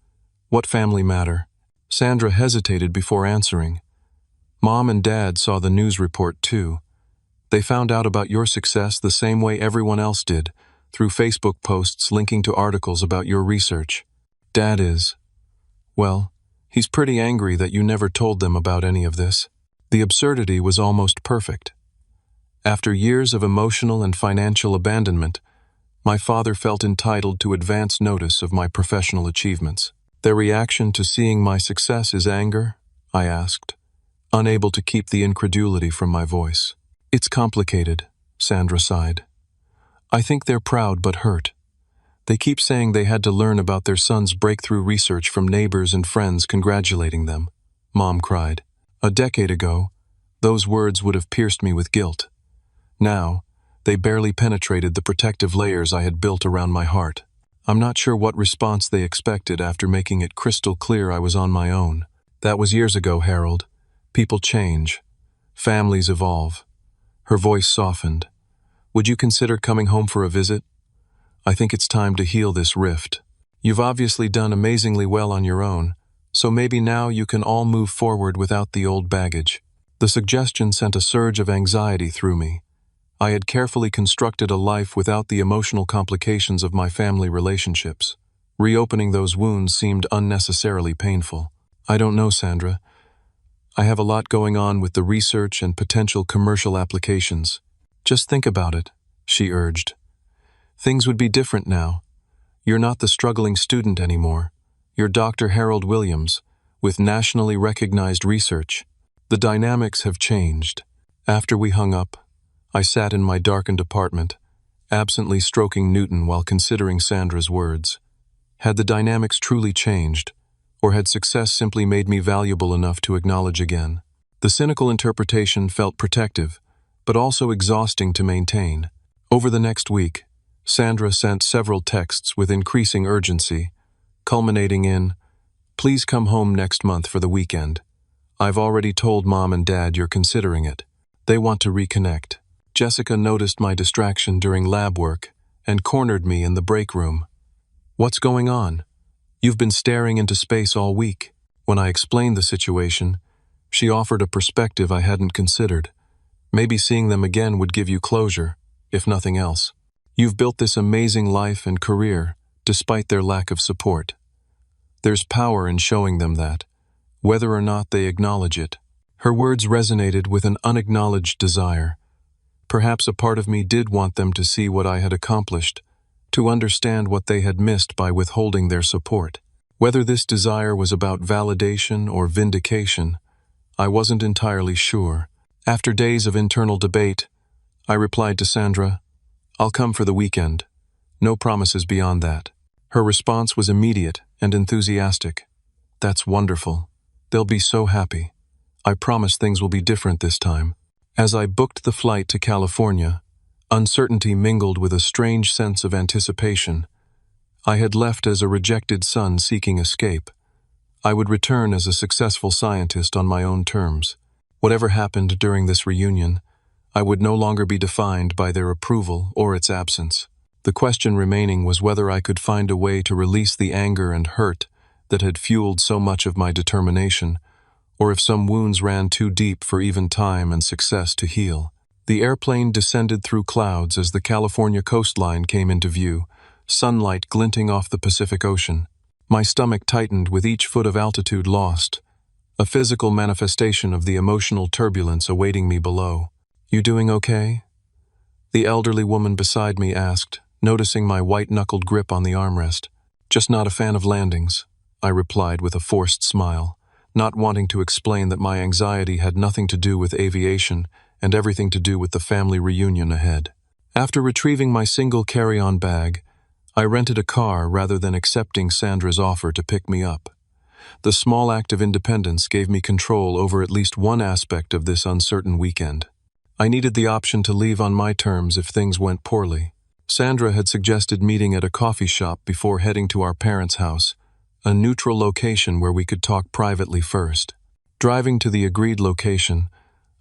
What family matter? Sandra hesitated before answering. "Mom and Dad saw the news report too. They found out about your success the same way everyone else did, through Facebook posts linking to articles about your research. Dad is, well, he's pretty angry that you never told them about any of this." The absurdity was almost perfect. After years of emotional and financial abandonment, my father felt entitled to advance notice of my professional achievements. "Their reaction to seeing my success is anger?" I asked, unable to keep the incredulity from my voice. "It's complicated," Sandra sighed. "I think they're proud but hurt. They keep saying they had to learn about their son's breakthrough research from neighbors and friends congratulating them," Mom cried. "A decade ago, Those words would have pierced me with guilt. Now, they barely penetrated the protective layers I had built around my heart. I'm not sure what response they expected after making it crystal clear I was on my own. That was years ago, Harold. People change. Families evolve. Her voice softened. Would you consider coming home for a visit? I think it's time to heal this rift. You've obviously done amazingly well on your own, so maybe now you can all move forward without the old baggage. The suggestion sent a surge of anxiety through me. I had carefully constructed a life without the emotional complications of my family relationships. Reopening those wounds seemed unnecessarily painful. I don't know, Sandra. I have a lot going on with the research and potential commercial applications. Just think about it, she urged. Things would be different now. You're not the struggling student anymore. You're Dr. Harold Williams, with nationally recognized research. The dynamics have changed. After we hung up, I sat in my darkened apartment, absently stroking Newton while considering Sandra's words. Had the dynamics truly changed, or had success simply made me valuable enough to acknowledge again? The cynical interpretation felt protective, but also exhausting to maintain. Over the next week, Sandra sent several texts with increasing urgency, culminating in, "Please come home next month for the weekend. I've already told Mom and Dad you're considering it. They want to reconnect." Jessica noticed my distraction during lab work and cornered me in the break room. "What's going on? You've been staring into space all week." When I explained the situation, she offered a perspective I hadn't considered. Maybe seeing them again would give you closure, if nothing else. You've built this amazing life and career, despite their lack of support. There's power in showing them that, whether or not they acknowledge it. Her words resonated with an unacknowledged desire. Perhaps a part of me did want them to see what I had accomplished, to understand what they had missed by withholding their support. Whether this desire was about validation or vindication, I wasn't entirely sure. After days of internal debate, I replied to Sandra, "I'll come for the weekend. No promises beyond that." Her response was immediate and enthusiastic. "That's wonderful. They'll be so happy. I promise things will be different this time." As I booked the flight to California, uncertainty mingled with a strange sense of anticipation. I had left as a rejected son seeking escape. I would return as a successful scientist on my own terms. Whatever happened during this reunion, I would no longer be defined by their approval or its absence. The question remaining was whether I could find a way to release the anger and hurt that had fueled so much of my determination, or if some wounds ran too deep for even time and success to heal. The airplane descended through clouds as the California coastline came into view, sunlight glinting off the Pacific Ocean. My stomach tightened with each foot of altitude lost, a physical manifestation of the emotional turbulence awaiting me below. "You doing okay?" The elderly woman beside me asked, noticing my white-knuckled grip on the armrest. "Just not a fan of landings," I replied with a forced smile, not wanting to explain that my anxiety had nothing to do with aviation and everything to do with the family reunion ahead. After retrieving my single carry-on bag, I rented a car rather than accepting Sandra's offer to pick me up. The small act of independence gave me control over at least one aspect of this uncertain weekend. I needed the option to leave on my terms if things went poorly. Sandra had suggested meeting at a coffee shop before heading to our parents' house, a neutral location where we could talk privately first. Driving to the agreed location,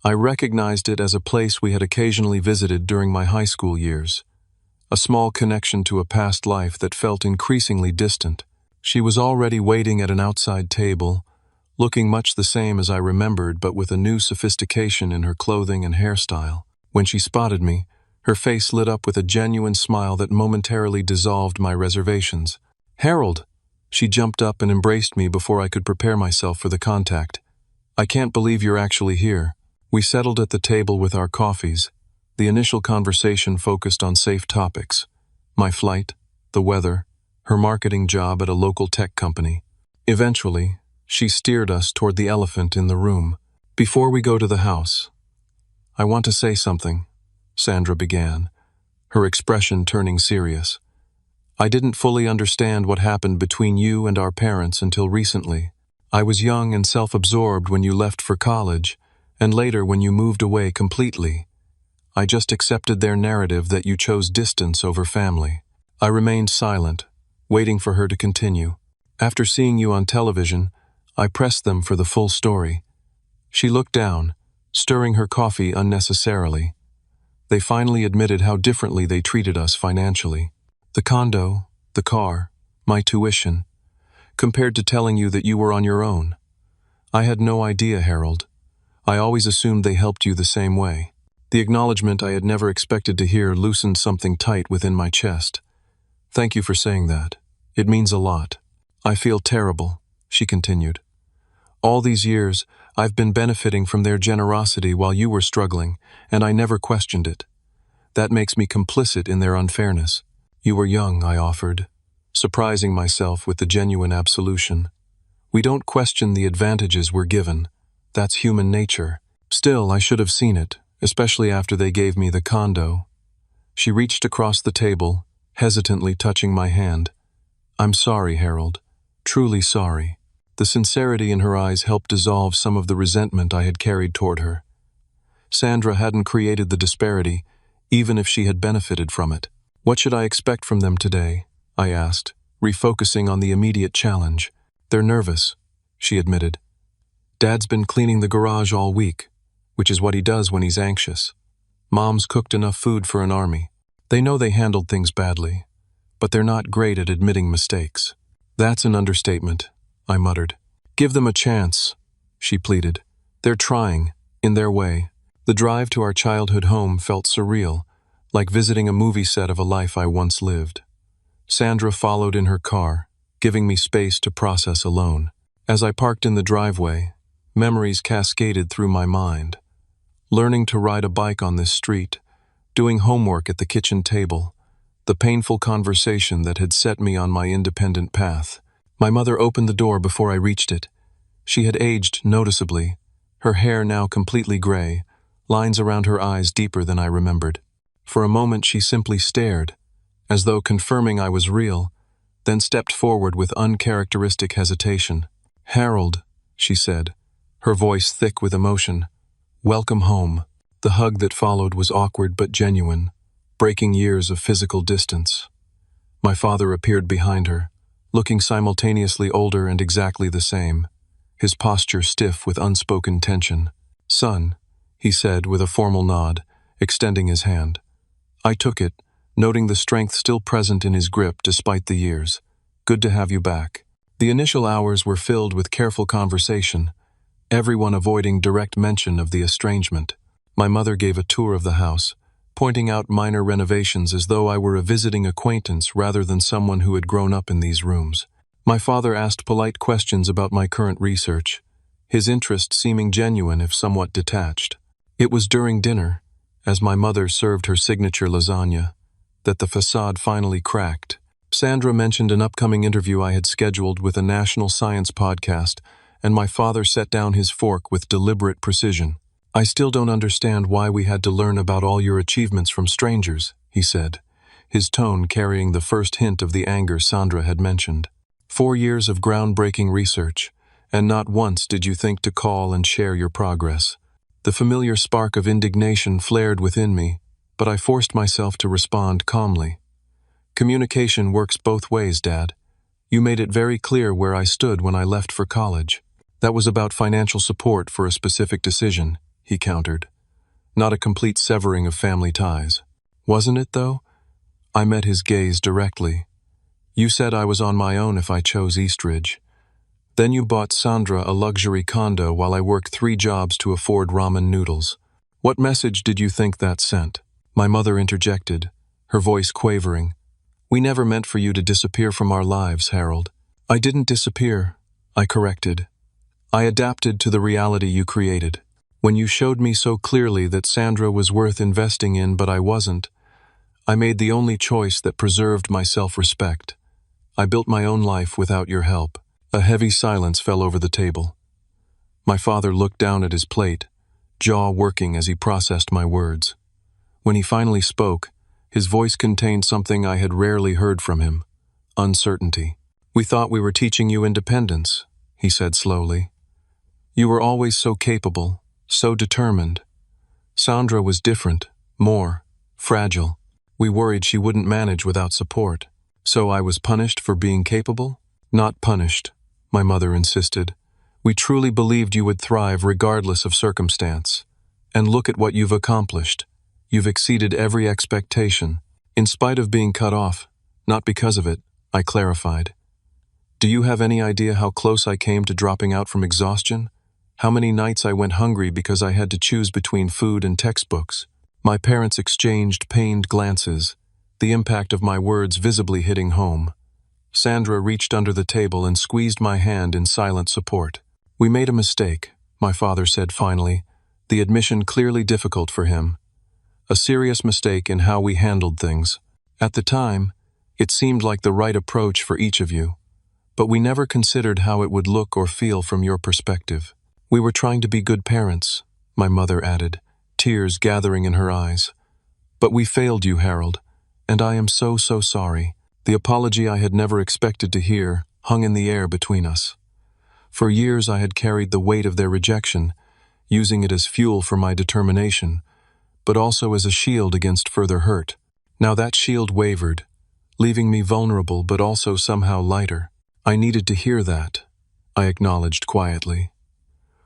I recognized it as a place we had occasionally visited during my high school years, a small connection to a past life that felt increasingly distant. She was already waiting at an outside table, looking much the same as I remembered but with a new sophistication in her clothing and hairstyle. When she spotted me, her face lit up with a genuine smile that momentarily dissolved my reservations. "Harold!" She jumped up and embraced me before I could prepare myself for the contact. "I can't believe you're actually here." We settled at the table with our coffees. The initial conversation focused on safe topics: my flight, the weather, her marketing job at a local tech company. Eventually, she steered us toward the elephant in the room. "Before we go to the house, I want to say something," Sandra began, her expression turning serious. "I didn't fully understand what happened between you and our parents until recently. I was young and self-absorbed when you left for college, And later, when you moved away completely, I just accepted their narrative that you chose distance over family. I remained silent, waiting for her to continue. After seeing you on television, I pressed them for the full story. She looked down, stirring her coffee unnecessarily. They finally admitted how differently they treated us financially. The condo, the car, my tuition, compared to telling you that you were on your own. I had no idea, Harold. I always assumed they helped you the same way. The acknowledgement I had never expected to hear loosened something tight within my chest. Thank you for saying that. It means a lot. I feel terrible, she continued. All these years, I've been benefiting from their generosity while you were struggling, and I never questioned it. That makes me complicit in their unfairness. You were young, I offered, surprising myself with the genuine absolution. We don't question the advantages we're given. That's human nature. Still, I should have seen it, especially after they gave me the condo. She reached across the table, hesitantly touching my hand. I'm sorry, Harold. Truly sorry. The sincerity in her eyes helped dissolve some of the resentment I had carried toward her. Sandra hadn't created the disparity, even if she had benefited from it. What should I expect from them today? I asked, refocusing on the immediate challenge. They're nervous, she admitted. Dad's been cleaning the garage all week, which is what he does when he's anxious. Mom's cooked enough food for an army. They know they handled things badly, but they're not great at admitting mistakes. That's an understatement, I muttered. Give them a chance, she pleaded. They're trying, in their way. The drive to our childhood home felt surreal, like visiting a movie set of a life I once lived. Sandra followed in her car, giving me space to process alone. As I parked in the driveway, memories cascaded through my mind. Learning to ride a bike on this street, doing homework at the kitchen table, the painful conversation that had set me on my independent path. My mother opened the door before I reached it. She had aged noticeably, her hair now completely gray, lines around her eyes deeper than I remembered. For a moment she simply stared, as though confirming I was real, then stepped forward with uncharacteristic hesitation. Harold, she said, her voice thick with emotion. Welcome home. The hug that followed was awkward but genuine, breaking years of physical distance. My father appeared behind her, looking simultaneously older and exactly the same, his posture stiff with unspoken tension. Son, he said with a formal nod, extending his hand. I took it, noting the strength still present in his grip despite the years. Good to have you back. The initial hours were filled with careful conversation, everyone avoiding direct mention of the estrangement. My mother gave a tour of the house, pointing out minor renovations as though I were a visiting acquaintance rather than someone who had grown up in these rooms. My father asked polite questions about my current research, his interest seeming genuine if somewhat detached. It was during dinner, as my mother served her signature lasagna, that the facade finally cracked. Sandra mentioned an upcoming interview I had scheduled with a national science podcast, and my father set down his fork with deliberate precision. I still don't understand why we had to learn about all your achievements from strangers, he said, his tone carrying the first hint of the anger Sandra had mentioned. 4 years of groundbreaking research, and not once did you think to call and share your progress. The familiar spark of indignation flared within me, but I forced myself to respond calmly. Communication works both ways, Dad. You made it very clear where I stood when I left for college. That was about financial support for a specific decision, he countered. Not a complete severing of family ties. Wasn't it, though? I met his gaze directly. You said I was on my own if I chose Eastridge. Then you bought Sandra a luxury condo while I worked 3 jobs to afford ramen noodles. What message did you think that sent? My mother interjected, her voice quavering. We never meant for you to disappear from our lives, Harold. I didn't disappear, I corrected. I adapted to the reality you created. When you showed me so clearly that Sandra was worth investing in but I wasn't, I made the only choice that preserved my self-respect. I built my own life without your help. A heavy silence fell over the table. My father looked down at his plate, jaw working as he processed my words. When he finally spoke, his voice contained something I had rarely heard from him: uncertainty. We thought we were teaching you independence, he said slowly. You were always so capable, so determined. Sandra was different, more fragile. We worried she wouldn't manage without support. So I was punished for being capable? Not punished, my mother insisted. We truly believed you would thrive regardless of circumstance. And look at what you've accomplished. You've exceeded every expectation, in spite of being cut off, not because of it, I clarified. Do you have any idea how close I came to dropping out from exhaustion? How many nights I went hungry because I had to choose between food and textbooks? My parents exchanged pained glances, the impact of my words visibly hitting home. Sandra reached under the table and squeezed my hand in silent support. We made a mistake, my father said finally, the admission clearly difficult for him. A serious mistake in how we handled things. At the time, it seemed like the right approach for each of you, but we never considered how it would look or feel from your perspective. We were trying to be good parents, my mother added, tears gathering in her eyes. But we failed you, Harold, and I am so sorry. The apology I had never expected to hear hung in the air between us. For years I had carried the weight of their rejection, using it as fuel for my determination, but also as a shield against further hurt. Now that shield wavered, leaving me vulnerable but also somehow lighter. I needed to hear that, I acknowledged quietly.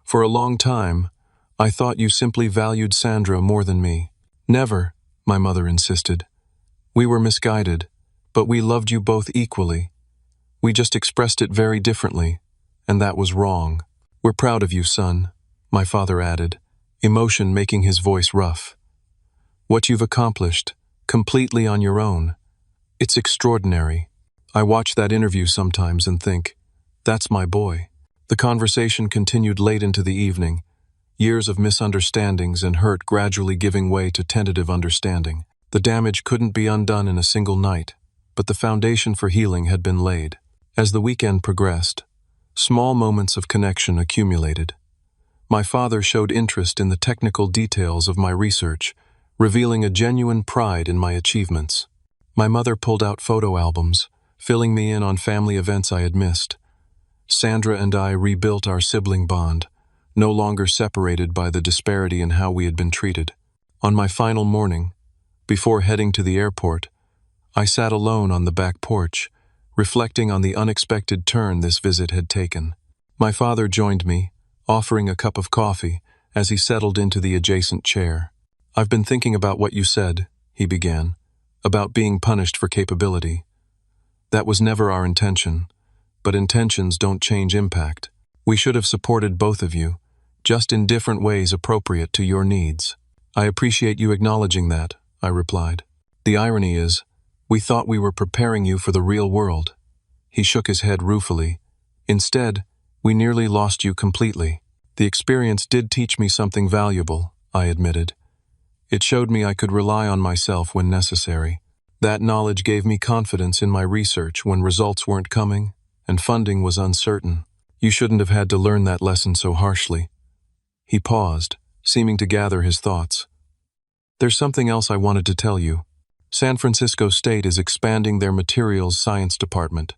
For a long time, I thought you simply valued Sandra more than me. Never, my mother insisted. We were misguided, but we loved you both equally. We just expressed it very differently, and that was wrong. We're proud of you, son, my father added, emotion making his voice rough. What you've accomplished, completely on your own. It's extraordinary. I watch that interview sometimes and think, that's my boy. The conversation continued late into the evening, years of misunderstandings and hurt gradually giving way to tentative understanding. The damage couldn't be undone in a single night, but the foundation for healing had been laid. As the weekend progressed, small moments of connection accumulated. My father showed interest in the technical details of my research, revealing a genuine pride in my achievements. My mother pulled out photo albums, filling me in on family events I had missed. Sandra and I rebuilt our sibling bond, no longer separated by the disparity in how we had been treated. On my final morning, before heading to the airport, I sat alone on the back porch, reflecting on the unexpected turn this visit had taken. My father joined me, offering a cup of coffee as he settled into the adjacent chair. I've been thinking about what you said, he began, about being punished for capability. That was never our intention, but intentions don't change impact. We should have supported both of you, just in different ways appropriate to your needs. I appreciate you acknowledging that, I replied. The irony is, we thought we were preparing you for the real world. He shook his head ruefully. Instead, we nearly lost you completely. The experience did teach me something valuable, I admitted. It showed me I could rely on myself when necessary. That knowledge gave me confidence in my research when results weren't coming and funding was uncertain. You shouldn't have had to learn that lesson so harshly. He paused, seeming to gather his thoughts. There's something else I wanted to tell you. San Francisco State is expanding their materials science department.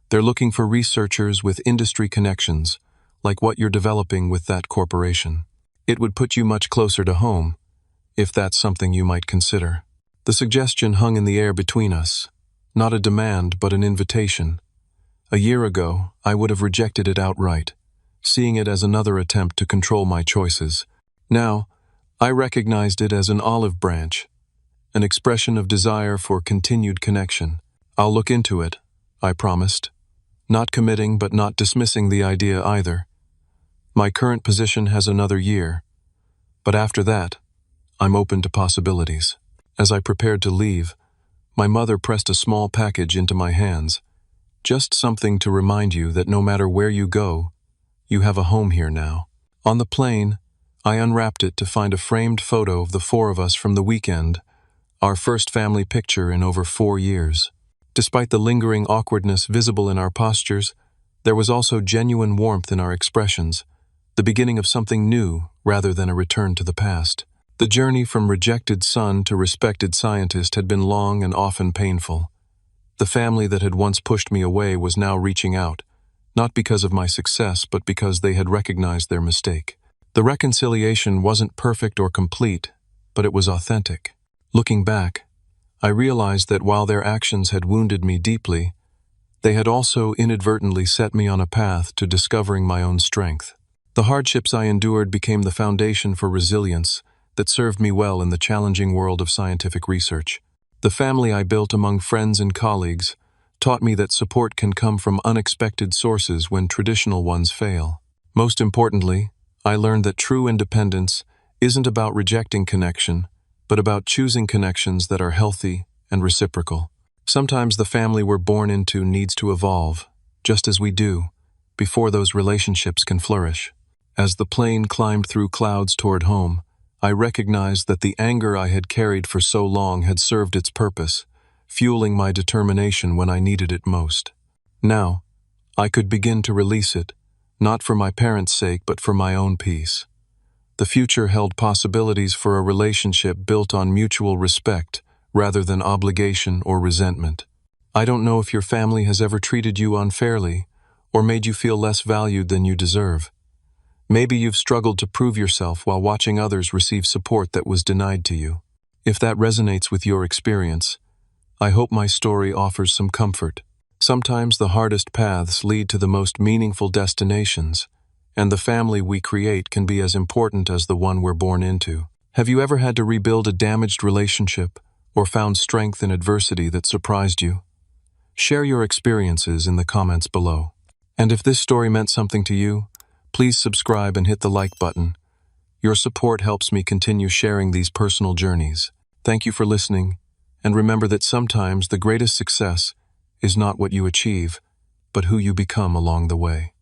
They're looking for researchers with industry connections, like what you're developing with that corporation. It would put you much closer to home, if that's something you might consider. The suggestion hung in the air between us, not a demand but an invitation. A year ago, I would have rejected it outright, seeing it as another attempt to control my choices. Now, I recognized it as an olive branch, an expression of desire for continued connection. I'll look into it, I promised, not committing but not dismissing the idea either. My current position has another year, but after that, I'm open to possibilities. As I prepared to leave, my mother pressed a small package into my hands. Just something to remind you that no matter where you go, you have a home here now. On the plane, I unwrapped it to find a framed photo of the four of us from the weekend, our first family picture in over 4 years. Despite the lingering awkwardness visible in our postures, there was also genuine warmth in our expressions, the beginning of something new rather than a return to the past. The journey from rejected son to respected scientist had been long and often painful. The family that had once pushed me away was now reaching out, not because of my success but because they had recognized their mistake. The reconciliation wasn't perfect or complete, but it was authentic. Looking back, I realized that while their actions had wounded me deeply, they had also inadvertently set me on a path to discovering my own strength. The hardships I endured became the foundation for resilience that served me well in the challenging world of scientific research. The family I built among friends and colleagues taught me that support can come from unexpected sources when traditional ones fail. Most importantly, I learned that true independence isn't about rejecting connection, but about choosing connections that are healthy and reciprocal. Sometimes the family we're born into needs to evolve, just as we do, before those relationships can flourish. As the plane climbed through clouds toward home, I recognized that the anger I had carried for so long had served its purpose, fueling my determination when I needed it most. Now, I could begin to release it, not for my parents' sake but for my own peace. The future held possibilities for a relationship built on mutual respect rather than obligation or resentment. I don't know if your family has ever treated you unfairly or made you feel less valued than you deserve. Maybe you've struggled to prove yourself while watching others receive support that was denied to you. If that resonates with your experience, I hope my story offers some comfort. Sometimes the hardest paths lead to the most meaningful destinations, and the family we create can be as important as the one we're born into. Have you ever had to rebuild a damaged relationship or found strength in adversity that surprised you? Share your experiences in the comments below. And if this story meant something to you, please subscribe and hit the like button. Your support helps me continue sharing these personal journeys. Thank you for listening, and remember that sometimes the greatest success is not what you achieve, but who you become along the way.